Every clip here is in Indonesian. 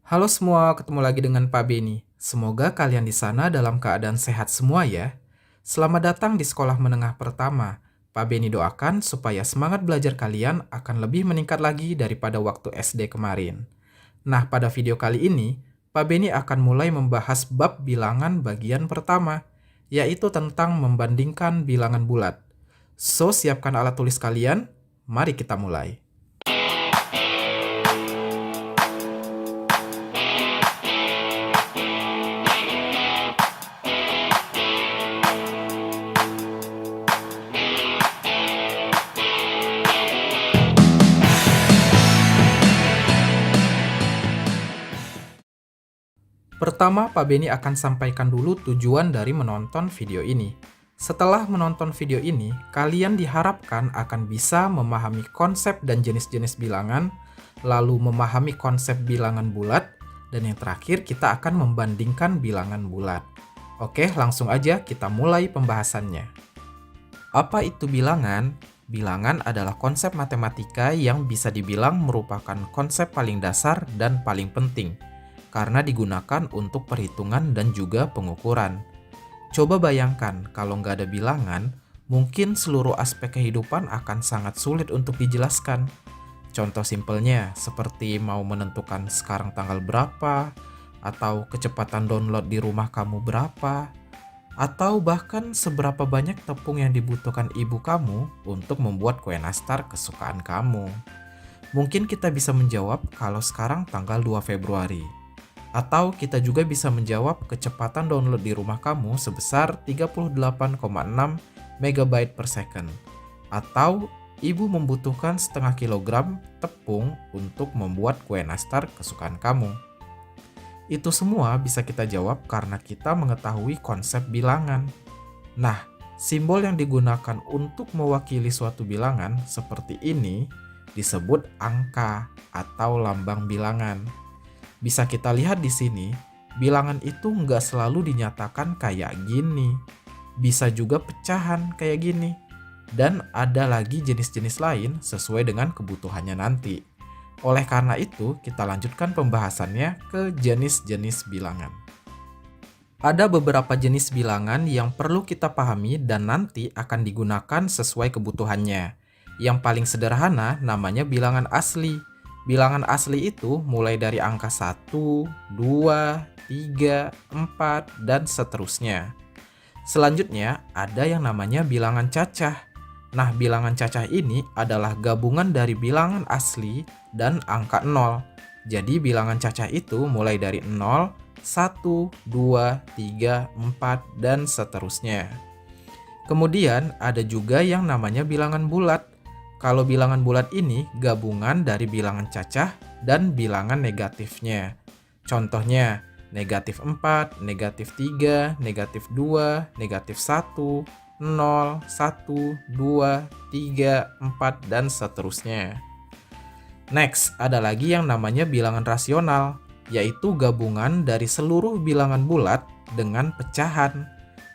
Halo semua, ketemu lagi dengan Pak Beni. Semoga kalian di sana dalam keadaan sehat semua ya. Selamat datang di sekolah menengah pertama. Pak Beni doakan supaya semangat belajar kalian akan lebih meningkat lagi daripada waktu SD kemarin. Nah, pada video kali ini, Pak Beni akan mulai membahas bab bilangan bagian pertama, yaitu tentang membandingkan bilangan bulat. So, siapkan alat tulis kalian, mari kita mulai. Pertama, Pak Beni akan sampaikan dulu tujuan dari menonton video ini. Setelah menonton video ini, kalian diharapkan akan bisa memahami konsep dan jenis-jenis bilangan, lalu memahami konsep bilangan bulat, dan yang terakhir kita akan membandingkan bilangan bulat. Oke, langsung aja kita mulai pembahasannya. Apa itu bilangan? Bilangan adalah konsep matematika yang bisa dibilang merupakan konsep paling dasar dan paling penting karena digunakan untuk perhitungan dan juga pengukuran. Coba bayangkan kalau nggak ada bilangan, mungkin seluruh aspek kehidupan akan sangat sulit untuk dijelaskan. Contoh simpelnya seperti mau menentukan sekarang tanggal berapa, atau kecepatan download di rumah kamu berapa, atau bahkan seberapa banyak tepung yang dibutuhkan ibu kamu untuk membuat kue nastar kesukaan kamu. Mungkin kita bisa menjawab kalau sekarang tanggal 2 Februari. Atau kita juga bisa menjawab kecepatan download di rumah kamu sebesar 38,6 MB per second. Atau ibu membutuhkan setengah kilogram tepung untuk membuat kue nastar kesukaan kamu. Itu semua bisa kita jawab karena kita mengetahui konsep bilangan. Nah, simbol yang digunakan untuk mewakili suatu bilangan seperti ini disebut angka atau lambang bilangan. Bisa kita lihat di sini, bilangan itu nggak selalu dinyatakan kayak gini. Bisa juga pecahan kayak gini. Dan ada lagi jenis-jenis lain sesuai dengan kebutuhannya nanti. Oleh karena itu, kita lanjutkan pembahasannya ke jenis-jenis bilangan. Ada beberapa jenis bilangan yang perlu kita pahami dan nanti akan digunakan sesuai kebutuhannya. Yang paling sederhana namanya bilangan asli. Bilangan asli itu mulai dari angka 1, 2, 3, 4, dan seterusnya. Selanjutnya, ada yang namanya bilangan cacah. Nah, bilangan cacah ini adalah gabungan dari bilangan asli dan angka 0. Jadi, bilangan cacah itu mulai dari 0, 1, 2, 3, 4, dan seterusnya. Kemudian, ada juga yang namanya bilangan bulat. Kalau bilangan bulat ini gabungan dari bilangan cacah dan bilangan negatifnya. Contohnya, negatif 4, negatif 3, negatif 2, negatif 1, 0, 1, 2, 3, 4, dan seterusnya. Next, ada lagi yang namanya bilangan rasional, yaitu gabungan dari seluruh bilangan bulat dengan pecahan.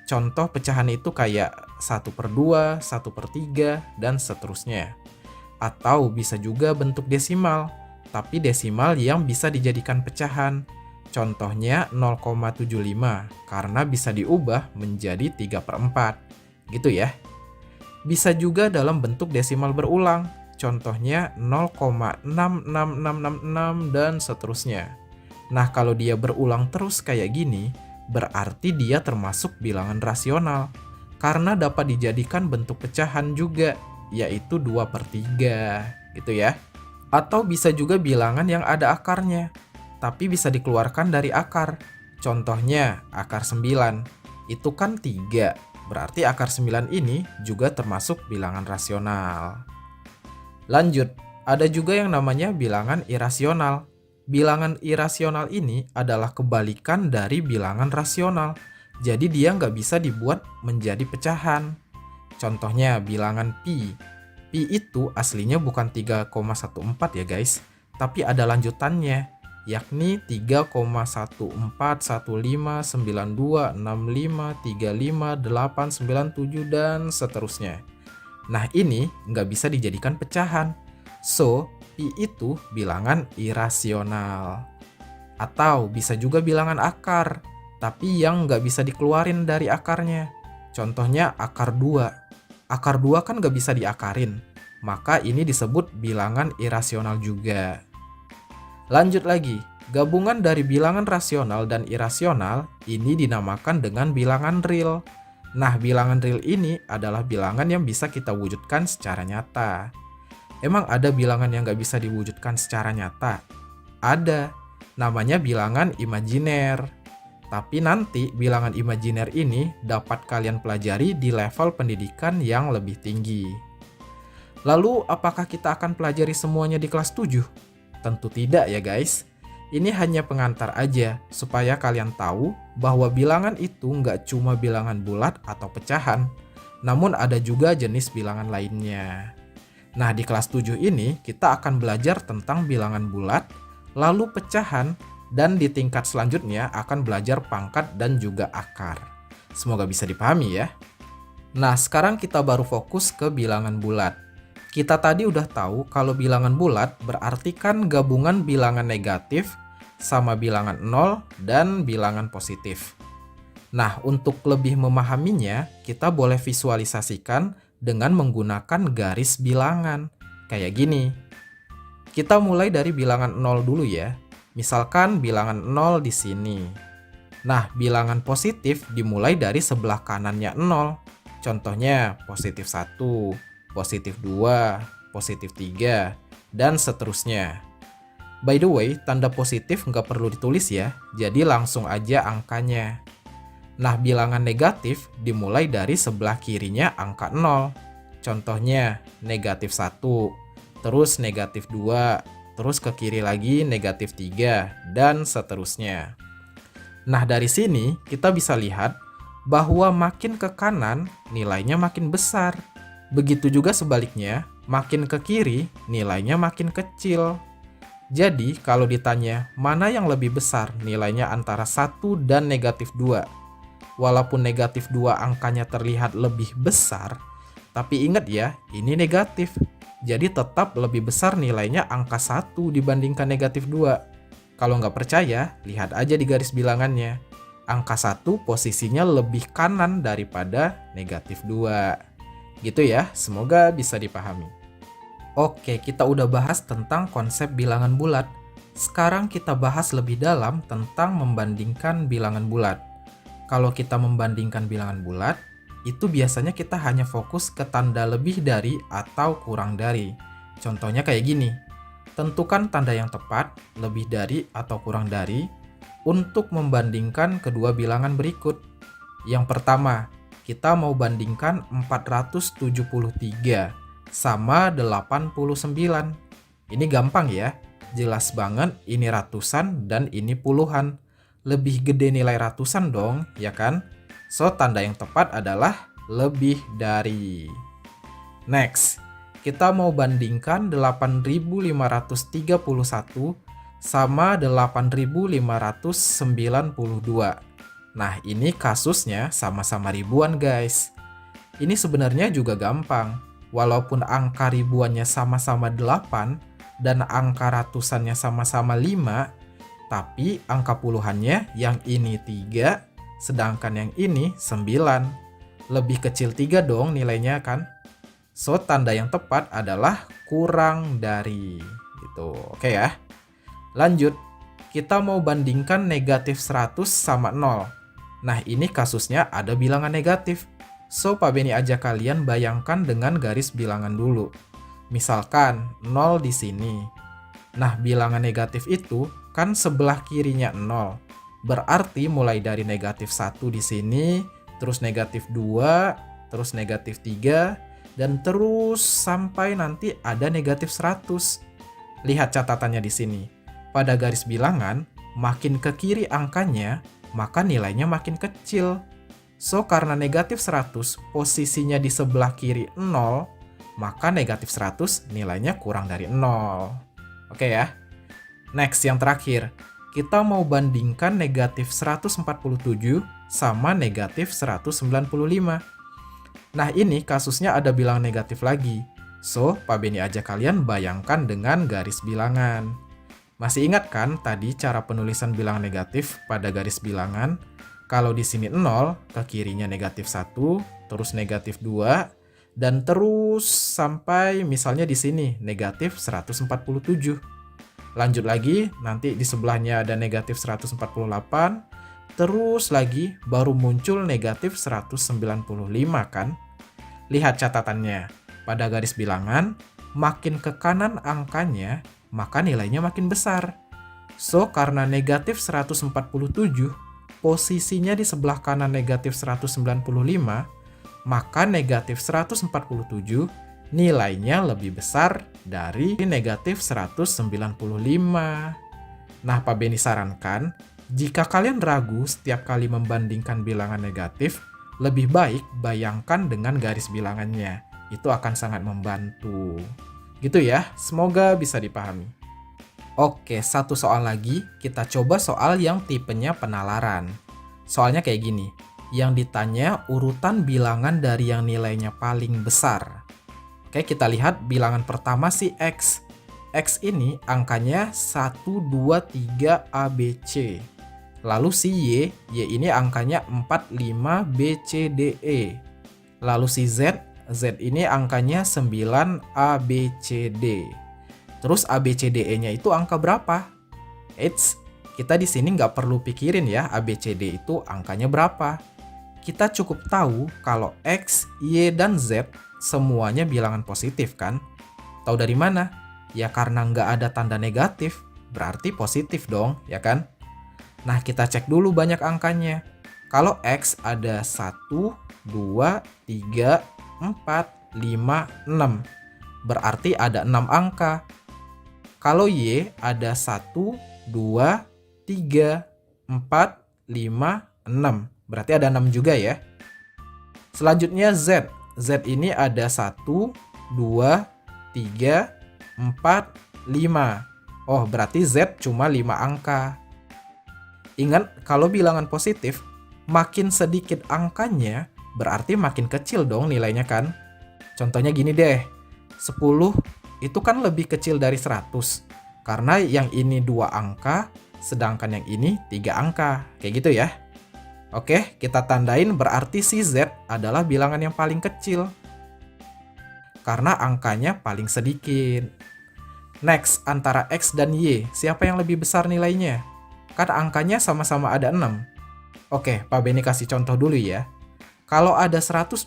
Contoh pecahan itu kayak 1/2, 1/3, dan seterusnya. Atau bisa juga bentuk desimal, tapi desimal yang bisa dijadikan pecahan. Contohnya 0,75, karena bisa diubah menjadi 3/4. Gitu ya. Bisa juga dalam bentuk desimal berulang. Contohnya 0,66666 dan seterusnya. Nah, kalau dia berulang terus kayak gini, berarti dia termasuk bilangan rasional, karena dapat dijadikan bentuk pecahan juga, yaitu 2/3, gitu ya. Atau bisa juga bilangan yang ada akarnya, tapi bisa dikeluarkan dari akar. Contohnya, akar 9, itu kan 3, berarti akar 9 ini juga termasuk bilangan rasional. Lanjut, ada juga yang namanya bilangan irasional. Bilangan irasional ini adalah kebalikan dari bilangan rasional. Jadi dia nggak bisa dibuat menjadi pecahan. Contohnya bilangan pi. Pi itu aslinya bukan 3,14 ya guys, tapi ada lanjutannya, yakni 3,141592653587 dan seterusnya. Nah ini nggak bisa dijadikan pecahan. So, pi itu bilangan irasional. Atau bisa juga bilangan akar, tapi yang nggak bisa dikeluarin dari akarnya. Contohnya akar 2. Akar 2 kan nggak bisa diakarin, maka ini disebut bilangan irasional juga. Lanjut lagi, gabungan dari bilangan rasional dan irasional ini dinamakan dengan bilangan real. Nah, bilangan real ini adalah bilangan yang bisa kita wujudkan secara nyata. Emang ada bilangan yang nggak bisa diwujudkan secara nyata? Ada, namanya bilangan imajiner. Tapi nanti bilangan imajiner ini dapat kalian pelajari di level pendidikan yang lebih tinggi. Lalu, apakah kita akan pelajari semuanya di kelas 7? Tentu tidak ya guys. Ini hanya pengantar aja, supaya kalian tahu bahwa bilangan itu nggak cuma bilangan bulat atau pecahan, namun ada juga jenis bilangan lainnya. Nah, di kelas 7 ini kita akan belajar tentang bilangan bulat, lalu pecahan, dan di tingkat selanjutnya akan belajar pangkat dan juga akar. Semoga bisa dipahami ya. Nah, sekarang kita baru fokus ke bilangan bulat. Kita tadi udah tahu kalau bilangan bulat berarti kan gabungan bilangan negatif sama bilangan 0 dan bilangan positif. Nah, untuk lebih memahaminya, kita boleh visualisasikan dengan menggunakan garis bilangan. Kayak gini. Kita mulai dari bilangan 0 dulu ya. Misalkan bilangan 0 di sini. Nah, bilangan positif dimulai dari sebelah kanannya 0. Contohnya positif 1, positif 2, positif 3, dan seterusnya. By the way, tanda positif nggak perlu ditulis ya, jadi langsung aja angkanya. Nah, bilangan negatif dimulai dari sebelah kirinya angka 0. Contohnya, negatif 1, terus negatif 2, terus ke kiri lagi negatif 3, dan seterusnya. Nah, dari sini kita bisa lihat bahwa makin ke kanan nilainya makin besar. Begitu juga sebaliknya, makin ke kiri nilainya makin kecil. Jadi, kalau ditanya mana yang lebih besar nilainya antara 1 dan negatif 2, walaupun negatif 2 angkanya terlihat lebih besar, tapi ingat ya, ini negatif. Jadi tetap lebih besar nilainya angka 1 dibandingkan negatif 2. Kalau nggak percaya, lihat aja di garis bilangannya. Angka 1 posisinya lebih kanan daripada negatif 2. Gitu ya, semoga bisa dipahami. Oke, kita udah bahas tentang konsep bilangan bulat. Sekarang kita bahas lebih dalam tentang membandingkan bilangan bulat. Kalau kita membandingkan bilangan bulat, itu biasanya kita hanya fokus ke tanda lebih dari atau kurang dari. Contohnya kayak gini. Tentukan tanda yang tepat, lebih dari atau kurang dari, untuk membandingkan kedua bilangan berikut. Yang pertama, kita mau bandingkan 473 sama 89. Ini gampang ya, jelas banget ini ratusan dan ini puluhan. Lebih gede nilai ratusan dong, ya kan? So, tanda yang tepat adalah lebih dari. Next, kita mau bandingkan 8.531 sama 8.592. Nah, ini kasusnya sama-sama ribuan guys. Ini sebenarnya juga gampang. Walaupun angka ribuannya sama-sama 8 dan angka ratusannya sama-sama 5, tapi angka puluhannya yang ini 3, sedangkan yang ini 9. Lebih kecil 3 dong nilainya kan? So, tanda yang tepat adalah kurang dari. Gitu, oke ya. Lanjut, kita mau bandingkan negatif 100 sama 0. Nah, ini kasusnya ada bilangan negatif. So, Pak Beni ajak kalian bayangkan dengan garis bilangan dulu. Misalkan 0 di sini. Nah, bilangan negatif itu kan sebelah kirinya 0. Berarti mulai dari negatif 1 di sini, terus negatif 2, terus negatif 3, dan terus sampai nanti ada negatif 100. Lihat catatannya di sini. Pada garis bilangan, makin ke kiri angkanya, maka nilainya makin kecil. So, karena negatif 100 posisinya di sebelah kiri 0, maka negatif 100 nilainya kurang dari 0. Oke ya. Next, yang terakhir. Kita mau bandingkan negatif 147 sama negatif 195. Nah, ini kasusnya ada bilangan negatif lagi. So, Pak Beni ajak kalian bayangkan dengan garis bilangan. Masih ingat kan tadi cara penulisan bilangan negatif pada garis bilangan? Kalau di sini 0, ke kirinya negatif 1, terus negatif 2, dan terus sampai misalnya di sini negatif 147. Lanjut lagi, nanti di sebelahnya ada negatif 148, terus lagi baru muncul negatif 195 kan? Lihat catatannya, pada garis bilangan, makin ke kanan angkanya, maka nilainya makin besar. So, karena negatif 147, posisinya di sebelah kanan negatif 195, maka negatif 147 nilainya lebih besar dari negatif 195. Nah, Pak Beni sarankan, jika kalian ragu setiap kali membandingkan bilangan negatif, lebih baik bayangkan dengan garis bilangannya. Itu akan sangat membantu. Gitu ya, semoga bisa dipahami. Oke, satu soal lagi, kita coba soal yang tipenya penalaran. Soalnya kayak gini, yang ditanya urutan bilangan dari yang nilainya paling besar. Oke, kita lihat bilangan pertama si X. X ini angkanya 1, 2, 3, ABC. Lalu si Y ini angkanya 4, 5, B, C, D, E. Lalu si Z ini angkanya 9, A, B, C, D. Terus A, B, C, D, E-nya itu angka berapa? Eits, kita di sini nggak perlu pikirin ya A, B, C, D itu angkanya berapa. Kita cukup tahu kalau X, Y, dan Z semuanya bilangan positif kan? Tahu dari mana? Ya karena nggak ada tanda negatif, berarti positif dong, ya kan? Nah, kita cek dulu banyak angkanya. Kalau X ada 1, 2, 3, 4, 5, 6. Berarti ada 6 angka. Kalau Y ada 1, 2, 3, 4, 5, 6. Berarti ada 6 juga ya. Selanjutnya Z. Z ini ada 1, 2, 3, 4, 5. Oh, berarti Z cuma 5 angka. Ingat, kalau bilangan positif, makin sedikit angkanya, berarti makin kecil dong nilainya kan? Contohnya gini deh, 10 itu kan lebih kecil dari 100. Karena yang ini 2 angka, sedangkan yang ini 3 angka. Kayak gitu ya. Oke, kita tandain berarti si Z adalah bilangan yang paling kecil. Karena angkanya paling sedikit. Next, antara X dan Y, siapa yang lebih besar nilainya? Kan angkanya sama-sama ada 6. Oke, Pak Beni kasih contoh dulu ya. Kalau ada 120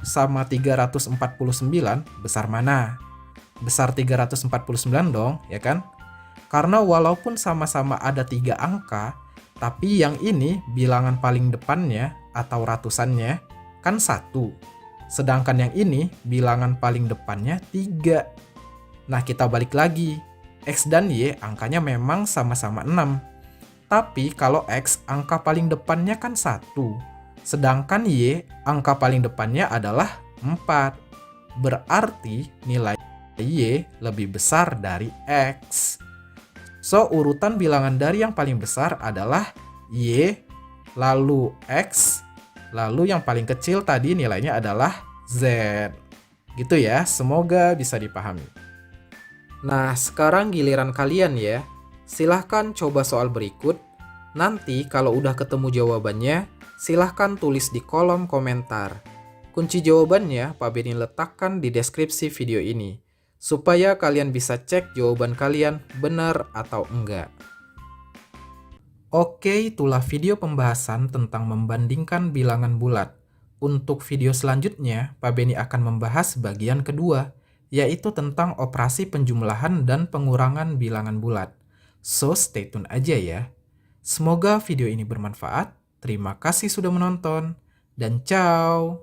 sama 349, besar mana? Besar 349 dong, ya kan? Karena walaupun sama-sama ada 3 angka, tapi yang ini bilangan paling depannya atau ratusannya kan 1. Sedangkan yang ini bilangan paling depannya 3. Nah, kita balik lagi. X dan Y angkanya memang sama-sama 6. Tapi kalau X angka paling depannya kan 1. Sedangkan Y angka paling depannya adalah 4. Berarti nilai Y lebih besar dari X. So, urutan bilangan dari yang paling besar adalah Y, lalu X, lalu yang paling kecil tadi nilainya adalah Z. Gitu ya, semoga bisa dipahami. Nah, sekarang giliran kalian ya. Silahkan coba soal berikut. Nanti kalau udah ketemu jawabannya, silahkan tulis di kolom komentar. Kunci jawabannya Pak Beni letakkan di deskripsi video ini, supaya kalian bisa cek jawaban kalian benar atau enggak. Oke, itulah video pembahasan tentang membandingkan bilangan bulat. Untuk video selanjutnya, Pak Beni akan membahas bagian kedua, yaitu tentang operasi penjumlahan dan pengurangan bilangan bulat. So, stay tune aja ya. Semoga video ini bermanfaat. Terima kasih sudah menonton, dan ciao!